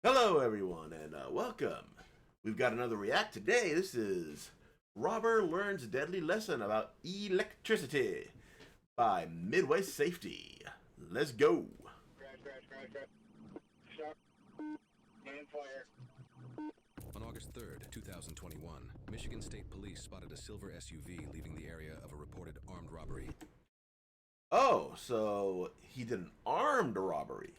Hello, everyone, and welcome. We've got another react today. This is Robber Learns Deadly Lesson About Electricity by Midway Safety. Let's go. Crash. Stop. And fire. On August 3rd, 2021, Michigan State Police spotted a silver SUV leaving the area of a reported armed robbery. Oh, so he did an armed robbery.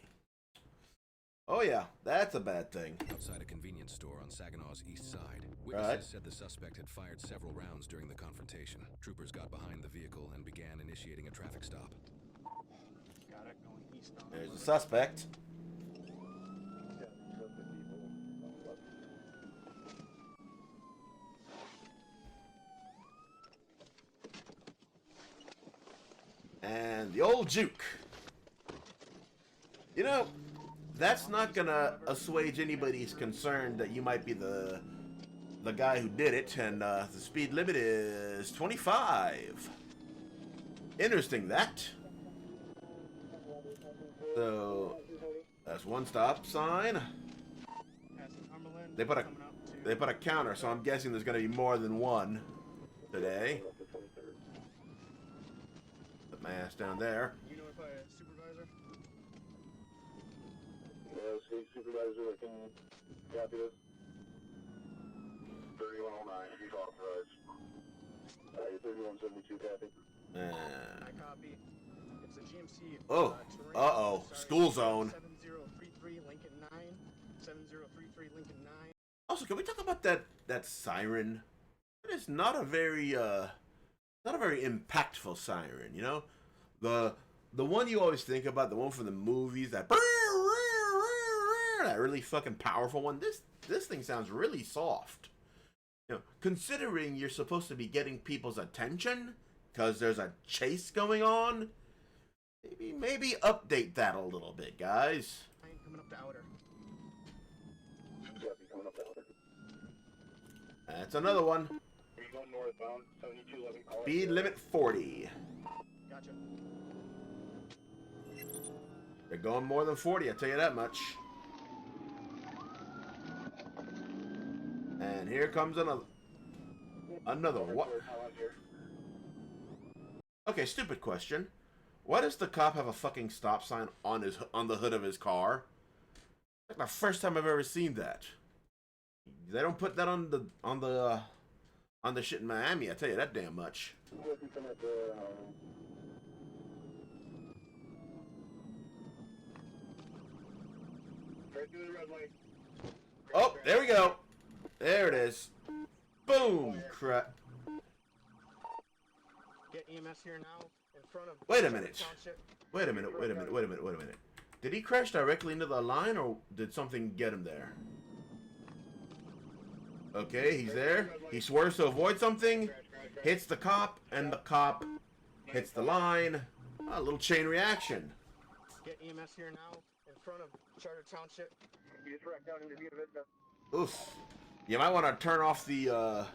Oh yeah, that's a bad thing. Outside a convenience store on Saginaw's east side, witnesses said the suspect had fired several rounds during the confrontation. Troopers got behind the vehicle and began initiating a traffic stop. Got it, going east on. There's a suspect. And the old juke. You know, that's not gonna assuage anybody's concern that you might be the guy who did it, and the speed limit is 25. Interesting that. So that's one stop sign. They put a counter, so I'm guessing there's gonna be more than one today. Put my ass down there. You know if I supervisor? Yeah, supervisor can copy this. 3109, he's authorized. 3172 copy. I copy. It's a GMC. Oh, school zone. 7033 Lincoln 9. 7033 Lincoln 9. Also, can we talk about that siren? It is not a very impactful siren, you know? The one you always think about, the one from the movies, that really fucking powerful one. This thing sounds really soft. You know, considering you're supposed to be getting people's attention because there's a chase going on, maybe update that a little bit, guys. I ain't coming up the outer. That's another one. Are you going northbound? 7211 call. Speed limit 40. Gotcha. They're going more than 40, I'll tell you that much. And here comes another what? Okay, stupid question. Why does the cop have a fucking stop sign on the hood of his car? Like the first time I've ever seen that. They don't put that on the shit in Miami, I tell you that damn much. Oh, there we go. There it is. Boom! Crap. Get EMS here now in front of. Wait a minute. Wait a minute. Did he crash directly into the line, or did something get him there? Okay, he's there. He swerves to avoid something, hits the cop, and the cop hits the line. A little chain reaction. Get EMS here now in front of Charter Township. You just wrecked out into Buena Vista. Oof. You might want to turn off the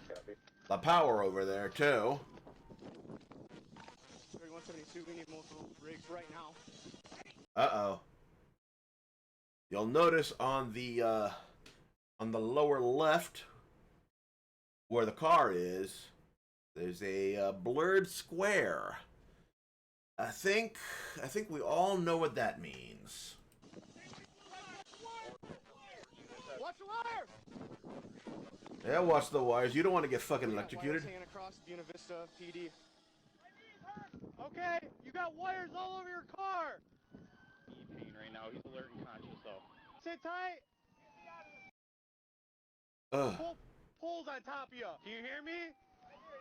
power over there too. 3172, we need multiple rigs right now. Uh-oh. You'll notice on the lower left where the car is, there's a blurred square. I think we all know what that means. Watch the wire! Yeah, watch the wires. You don't want to get fucking electrocuted. Hanging across Buena Vista PD. Okay, you got wires all over your car. Pain right now. He's alert and conscious though. Sit tight. Poles on top of you. Do you hear me? I hear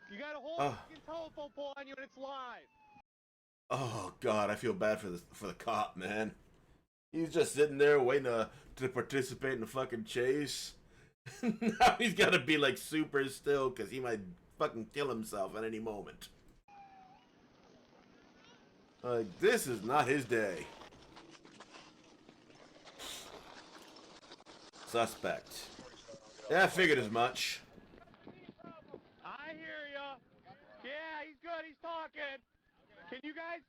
you. You got a whole fucking telephone pole on you and it's live. Oh God, I feel bad for the cop, man. He's just sitting there waiting to participate in the fucking chase. Now he's got to be like super still because he might fucking kill himself at any moment. Like, this is not his day. Suspect. Yeah, I figured as much. I hear ya. Yeah, he's good. He's talking. Can you guys?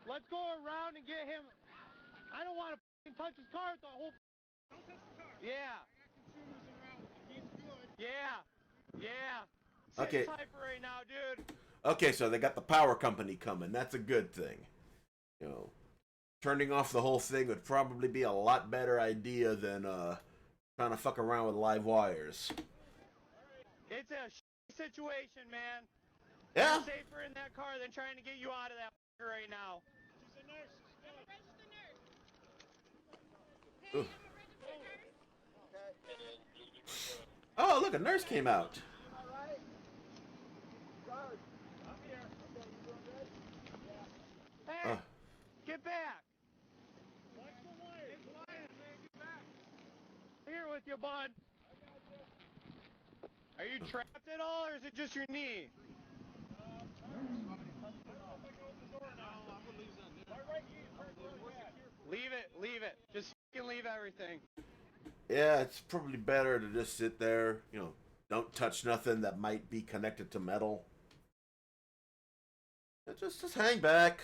Let's go around and get him. I don't want to touch his car with the whole. Don't touch the car. Yeah. Consumers around. He's good. Yeah. Yeah. Okay. Sit tight for right now, dude. Okay, so they got the power company coming. That's a good thing. You know, turning off the whole thing would probably be a lot better idea than trying to fuck around with live wires. It's a situation, man. Yeah. You're safer in that car than trying to get you out of that right now. She's a nurse. I'm a registered nurse. Ooh. Hey, I'm a registered nurse. Oh, look, a nurse came out. Hey, get back. Watch the wires. It's wires, man. Get back. Here with you, bud. Are you trapped at all, or is it just your knee? Leave it. Just fucking leave everything. Yeah, it's probably better to just sit there. You know, don't touch nothing that might be connected to metal. Just hang back.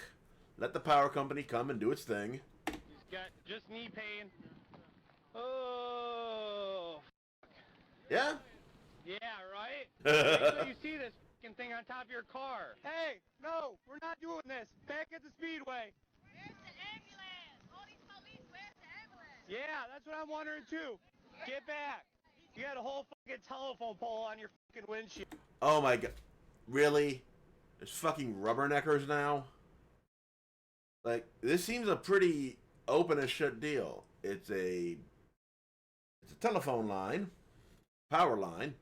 Let the power company come and do its thing. He's got just knee pain. Oh. Yeah? Yeah, right? Wait till you see this fucking thing on top of your car. Hey, no, we're not doing this. Back at the speedway. Where's the ambulance? All these police, where's the ambulance? Yeah, that's what I'm wondering too. Get back. You got a whole fucking telephone pole on your fucking windshield. Oh my god. Really? There's fucking rubberneckers now? Like, this seems a pretty open as shut deal. It's a telephone line, power line,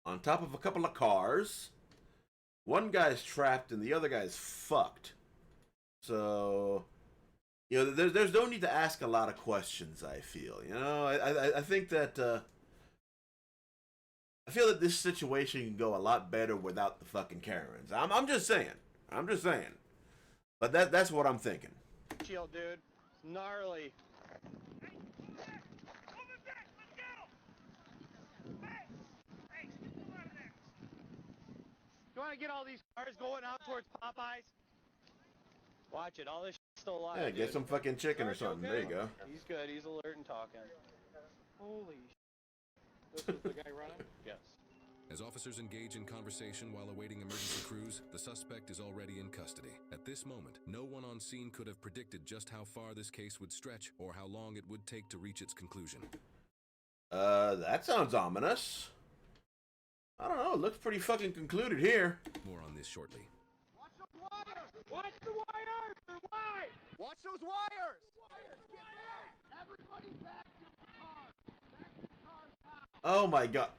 on top of a couple of cars. One guy's trapped and the other guy's fucked. So, you know, there's no need to ask a lot of questions, I feel. You know, I think that, I feel that this situation can go a lot better without the fucking Karens. I'm just saying. But that's what I'm thinking. Shield, dude. It's gnarly. You want to get all these cars going out towards Popeyes? Watch it. All this shit's still alive. Yeah, get dude. some fucking chicken or Sarge, something. okay? There you go. He's good. He's alert and talking. Holy shit. This is the guy running? Yes. As officers engage in conversation while awaiting emergency crews, the suspect is already in custody. At this moment, no one on scene could have predicted just how far this case would stretch or how long it would take to reach its conclusion. That sounds ominous. I don't know, it looks pretty fucking concluded here. More on this shortly. Watch those wires. Watch the wires. They're wide. Watch those wires! Get back. Everybody back to the car. Back to the car's house. Oh my god.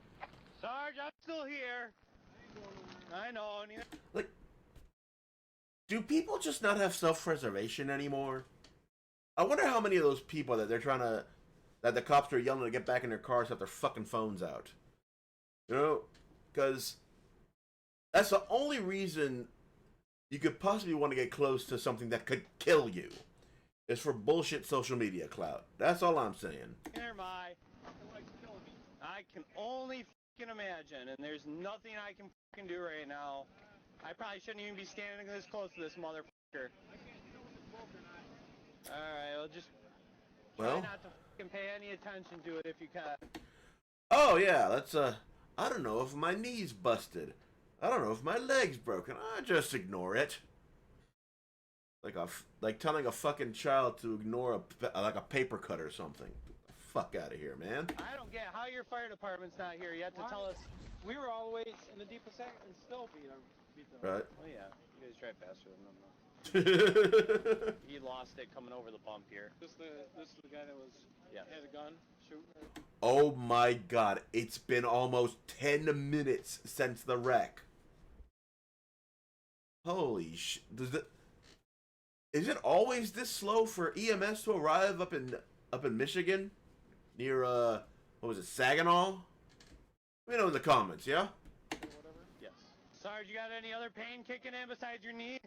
Sarge, I'm still here. I know. Like, do people just not have self-preservation anymore? I wonder how many of those people that that the cops are yelling to get back in their cars have their fucking phones out. You know? Because that's the only reason you could possibly want to get close to something that could kill you. Is for bullshit social media clout. That's all I'm saying. Here, my. I can only fucking imagine, and there's nothing I can fucking do right now. I probably shouldn't even be standing this close to this motherfucker. Alright, well, just try not to fucking pay any attention to it if you can. Oh yeah, let's I don't know if my knee's busted. I don't know if my leg's broken. I just ignore it. Like telling a fucking child to ignore a paper cut or something. Get the fuck out of here, man. I don't get how your fire department's not here yet to tell us. We were always in the deepest end and still beat them. Right. Oh yeah, you guys drive faster than them though. He lost it coming over the bump here. This is the guy that was had a gun shooting. Oh my god, it's been almost 10 minutes since the wreck. Holy shit. Is it always this slow for EMS to arrive up in Michigan? Near what was it, Saginaw? Let me know in the comments, yeah? Yes. Sarge, you got any other pain kicking in besides your knee?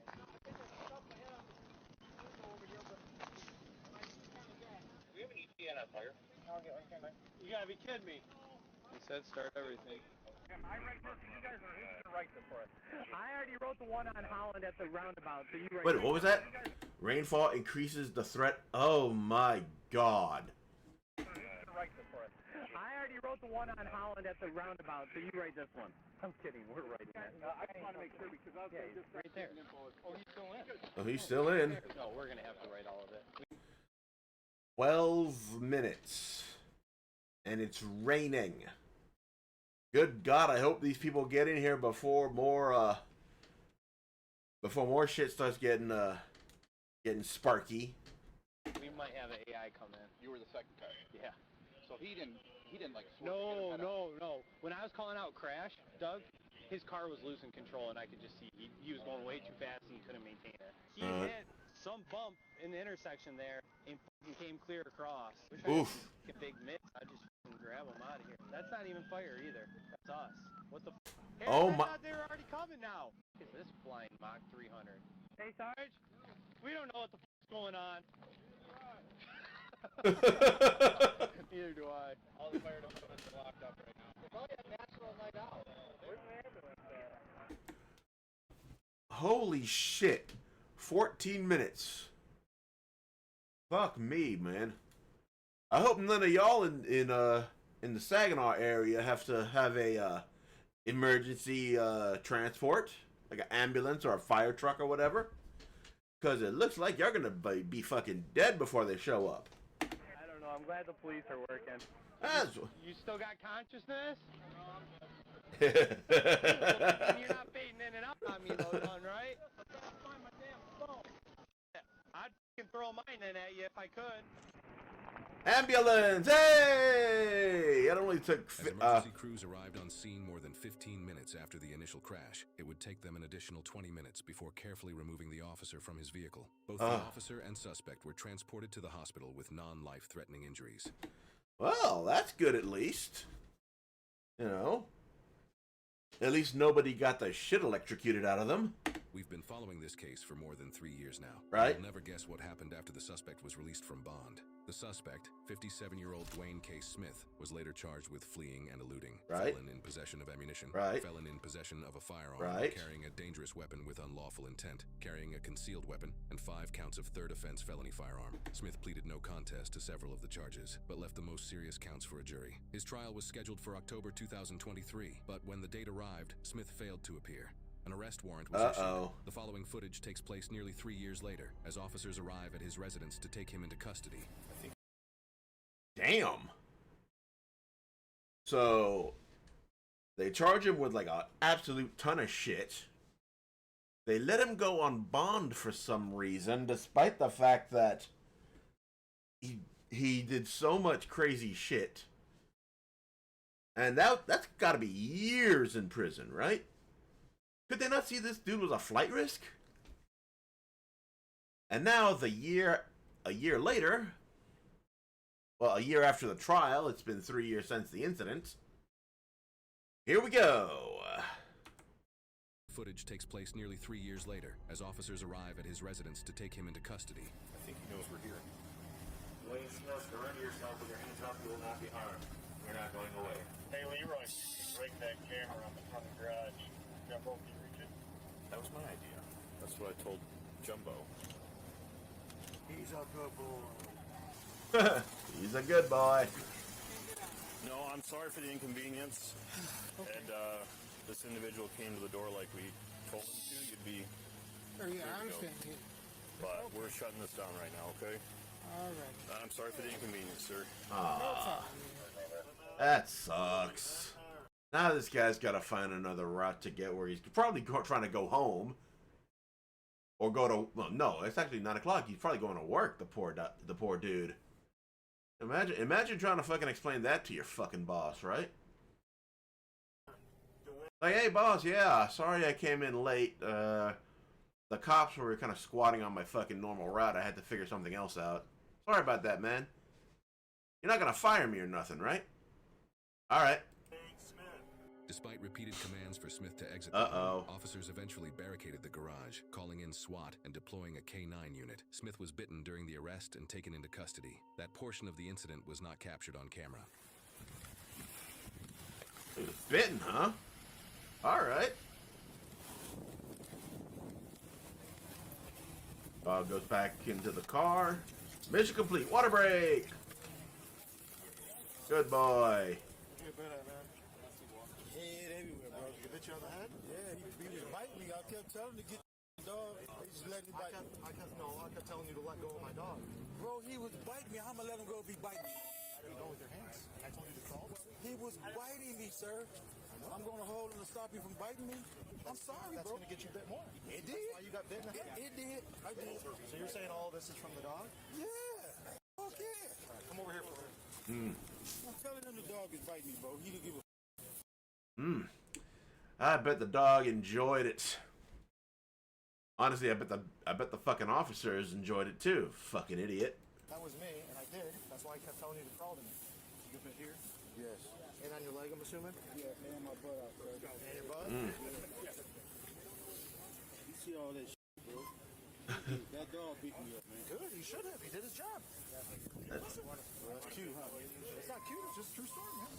We have an ET on fire. You gotta be kidding me. He said start everything. I write this, and you guys are who's gonna write this for us? I already wrote the one on Holland at the roundabout, so you write. Wait, what was that? Rainfall increases the threat. Oh my god. Who's gonna write this for us? I already wrote the one on Holland at the roundabout, so you write this one. I'm kidding, we're writing that. I just want to make sure because I was just right there. Oh, he's still in. Oh, he's still in. No, we're gonna have to write all of it. 12 minutes. And it's raining. Good God, I hope these people get in here before more shit starts getting sparky. We might have an AI come in. You were the second guy. Yeah. So he didn't like. No. When I was calling out crash, Doug, his car was losing control, and I could just see he was going way too fast and he couldn't maintain it. He hit some bump in the intersection there and fucking came clear across. Oof. A big miss. I just fucking grab him out of here. That's not even fire either. That's us. What the? Hey, Oh I my! thought they were already coming now. Is this flying Mach 300? Hey Sarge, we don't know what the fuck's going on. Neither do I. All the fire departments are locked up right now. We're probably at National Night Out. Where's the ambulance at? Holy shit. 14 minutes. Fuck me, man. I hope none of y'all in the Saginaw area have to have a emergency transport, like an ambulance or a fire truck or whatever. Because it looks like you're gonna be fucking dead before they show up. I don't know. I'm glad the police are working. That's... You still got consciousness? You're You're not fading in and out on me, though, son, right? Find my damn phone. I'd fucking throw mine in at you if I could. Ambulance! Hey! It only took. As emergency crews arrived on scene more than 15 minutes after the initial crash, it would take them an additional 20 minutes before carefully removing the officer from his vehicle. Both the officer and suspect were transported to the hospital with non-life-threatening injuries. Well, that's good at least. You know. At least nobody got the shit electrocuted out of them. We've been following this case for more than 3 years now. Right. You'll never guess what happened after the suspect was released from bond. The suspect, 57-year-old Dwayne K. Smith, was later charged with fleeing and eluding. Right. Felon in possession of ammunition. Right. Felon in possession of a firearm. Right. Carrying a dangerous weapon with unlawful intent. Carrying a concealed weapon. And 5 counts of third offense felony firearm. Smith pleaded no contest to several of the charges, but left the most serious counts for a jury. His trial was scheduled for October 2023, but when the date arrived, Smith failed to appear. An arrest warrant was issued. The following footage takes place nearly 3 years later, as officers arrive at his residence to take him into custody. Damn. So, they charge him with like an absolute ton of shit. They let him go on bond for some reason, despite the fact that he did so much crazy shit. And that's got to be years in prison, right? Could they not see this dude was a flight risk? And now a year later, well, a year after the trial, it's been 3 years since the incident. Here we go. Footage takes place nearly 3 years later, as officers arrive at his residence to take him into custody. I think he knows we're here. Wayne Smith, surrender yourself with your hands up. You will not be harmed. We're not going away. Hey, Leroy, rig that camera on the front of the garage. Jumbo, can you reach it? That was my idea. That's what I told Jumbo. He's a good boy. He's a good boy. No, I'm sorry for the inconvenience. Okay. And this individual came to the door like we told him to. You'd be. Oh, yeah, I understand. But we're shutting this down right now, okay? All right. I'm sorry for the inconvenience, sir. That sucks. Now this guy's got to find another route to get where he's probably trying to go home. Or go to, well, no, it's actually 9 o'clock. He's probably going to work, the poor dude. Imagine trying to fucking explain that to your fucking boss, right? Like, hey boss, yeah, sorry I came in late. The cops were kind of squatting on my fucking normal route. I had to figure something else out. Sorry about that, man. You're not gonna fire me or nothing, right? Alright. Despite repeated commands for Smith to exit, officers eventually barricaded the garage, calling in SWAT and deploying a K-9 unit. Smith was bitten during the arrest and taken into custody. That portion of the incident was not captured on camera. He was bitten, huh? Alright. Dog goes back into the car. Mission complete. Water break. Good boy. Get better, man. Head everywhere, bro. He bit you on the head? Yeah, he was biting me. I kept telling him to get the dog. He just let me bite me. I kept telling you to let go of my dog. Bro, he was biting me. How am I let him go if he bite me? How do you go with your hands? I told you to crawl. He was biting me, sir. I'm going to hold him to stop you from biting me. I'm sorry, bro. That's going to get you bit more. It did. That's why you got bitten? It did. I did. So you're saying all this is from the dog? Yeah. Fuck yeah. All right, come over here for a minute. I'm telling him the dog is biting me, bro. He didn't give a I bet the dog enjoyed it. Honestly, I bet the fucking officers enjoyed it too. Fucking idiot. That was me, and I did. That's why I kept telling you to crawl to me. You get bit here? Yes. And on your leg, I'm assuming? Yeah, and my butt out there. And your butt? You see all that shit, bro? That dog beat me up, man. Good, he should have. He did his job. That's cute, huh? It's not cute, it's just a true story, man.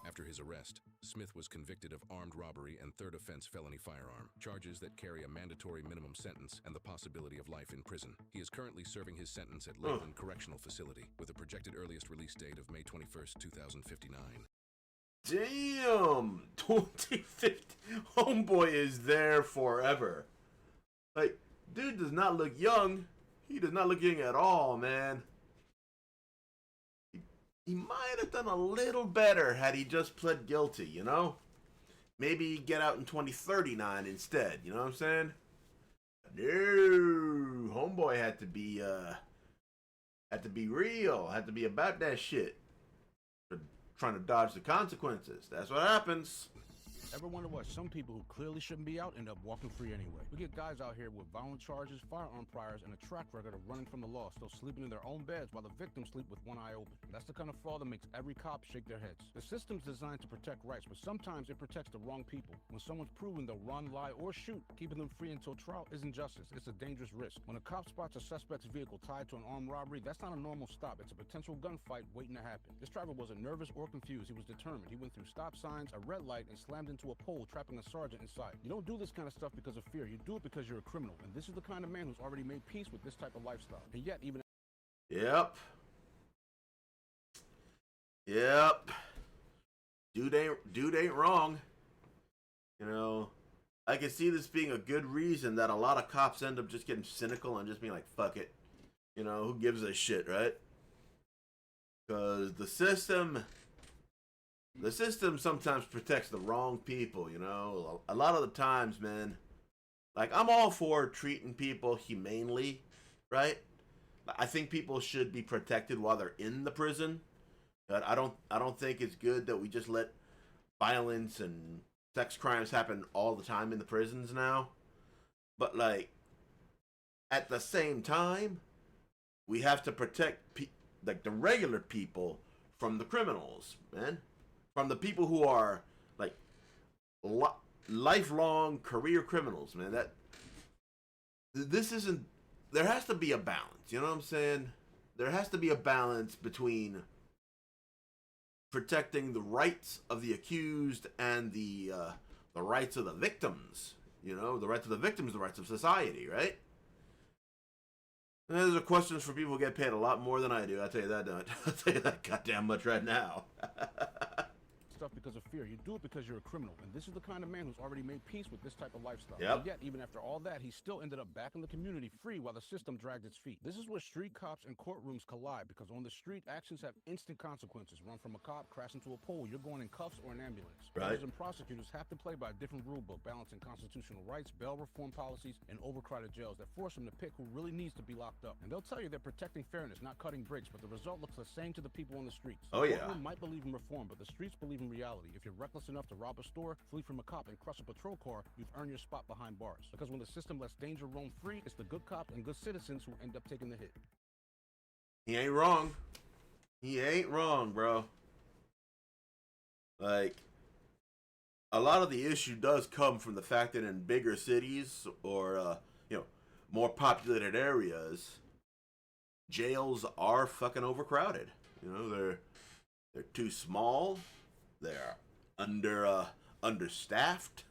After his arrest, Smith was convicted of armed robbery and third offense felony firearm, charges that carry a mandatory minimum sentence and the possibility of life in prison. He is currently serving his sentence at Lakeland Correctional Facility, with a projected earliest release date of May 21st, 2059. Damn! 2050. Homeboy is there forever. Like, dude does not look young. He does not look young at all, man. He might have done a little better had he just pled guilty, you know? Maybe get out in 2039 instead, you know what I'm saying? No, homeboy had to be real, had to be about that shit. Trying to dodge the consequences. That's what happens. Ever wonder why some people who clearly shouldn't be out end up walking free anyway? We get guys out here with violent charges, firearm priors, and a track record of running from the law, still sleeping in their own beds while the victims sleep with one eye open. That's the kind of fraud that makes every cop shake their heads. The system's designed to protect rights, but sometimes it protects the wrong people. When someone's proven they'll run, lie, or shoot, keeping them free until trial isn't justice. It's a dangerous risk. When a cop spots a suspect's vehicle tied to an armed robbery, that's not a normal stop. It's a potential gunfight waiting to happen. This driver wasn't nervous or confused. He was determined. He went through stop signs, a red light, and slammed into a pole, trapping a sergeant inside. You don't do this kind of stuff because of fear. You do it because you're a criminal. And this is the kind of man who's already made peace with this type of lifestyle. And yet, even... Yep. Dude ain't wrong. You know, I can see this being a good reason that a lot of cops end up just getting cynical and just being like, fuck it. You know, who gives a shit, right? Because the system sometimes protects the wrong people, you know? A lot of the times, man, like, I'm all for treating people humanely, right? I think people should be protected while they're in the prison. But I don't think it's good that we just let violence and sex crimes happen all the time in the prisons now. But, like, at the same time, we have to protect like the regular people from the criminals, man. From the people who are like lifelong career criminals, man. This isn't. There has to be a balance. You know what I'm saying? There has to be a balance between protecting the rights of the accused and the rights of the victims. You know, the rights of the victims, the rights of society, right? And those are questions for people who get paid a lot more than I do. I'll tell you that. I'll tell you that goddamn much right now. Stuff because of fear. You do it because you're a criminal. And this is the kind of man who's already made peace with this type of lifestyle. Yep. And yet, even after all that, he still ended up back in the community free while the system dragged its feet. This is where street cops and courtrooms collide, because on the street, actions have instant consequences. Run from a cop, crash into a pole, you're going in cuffs or an ambulance. Right. Judges and prosecutors have to play by a different rule book, balancing constitutional rights, bail reform policies, and overcrowded jails that force them to pick who really needs to be locked up. And they'll tell you they're protecting fairness, not cutting breaks, but the result looks the same to the people on the streets. Oh, yeah. The courtroom might believe in reform, but the streets believe in reality. If you're reckless enough to rob a store, flee from a cop, and crush a patrol car, you've earned your spot behind bars. Because when the system lets danger roam free, it's the good cops and good citizens who end up taking the hit. He ain't wrong. He ain't wrong, bro. Like, a lot of the issue does come from the fact that in bigger cities or, more populated areas, jails are fucking overcrowded. You know, they're too small. They're understaffed,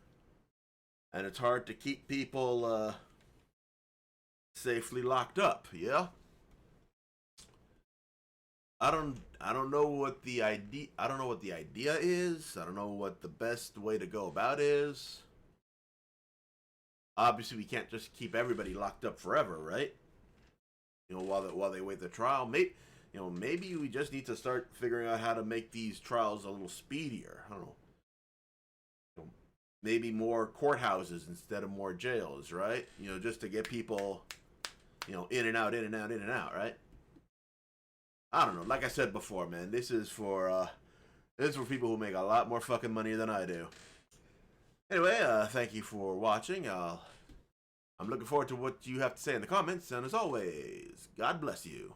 and it's hard to keep people safely locked up. Yeah. I don't know what the idea. I don't know what the idea is. I don't know what the best way to go about is. Obviously, we can't just keep everybody locked up forever, right? You know, while they wait the trial. Maybe we just need to start figuring out how to make these trials a little speedier. I don't know. Maybe more courthouses instead of more jails, right? You know, just to get people, in and out, in and out, in and out, right? I don't know. Like I said before, man, this is for people who make a lot more fucking money than I do. Anyway, thank you for watching. I'm looking forward to what you have to say in the comments, and as always, God bless you.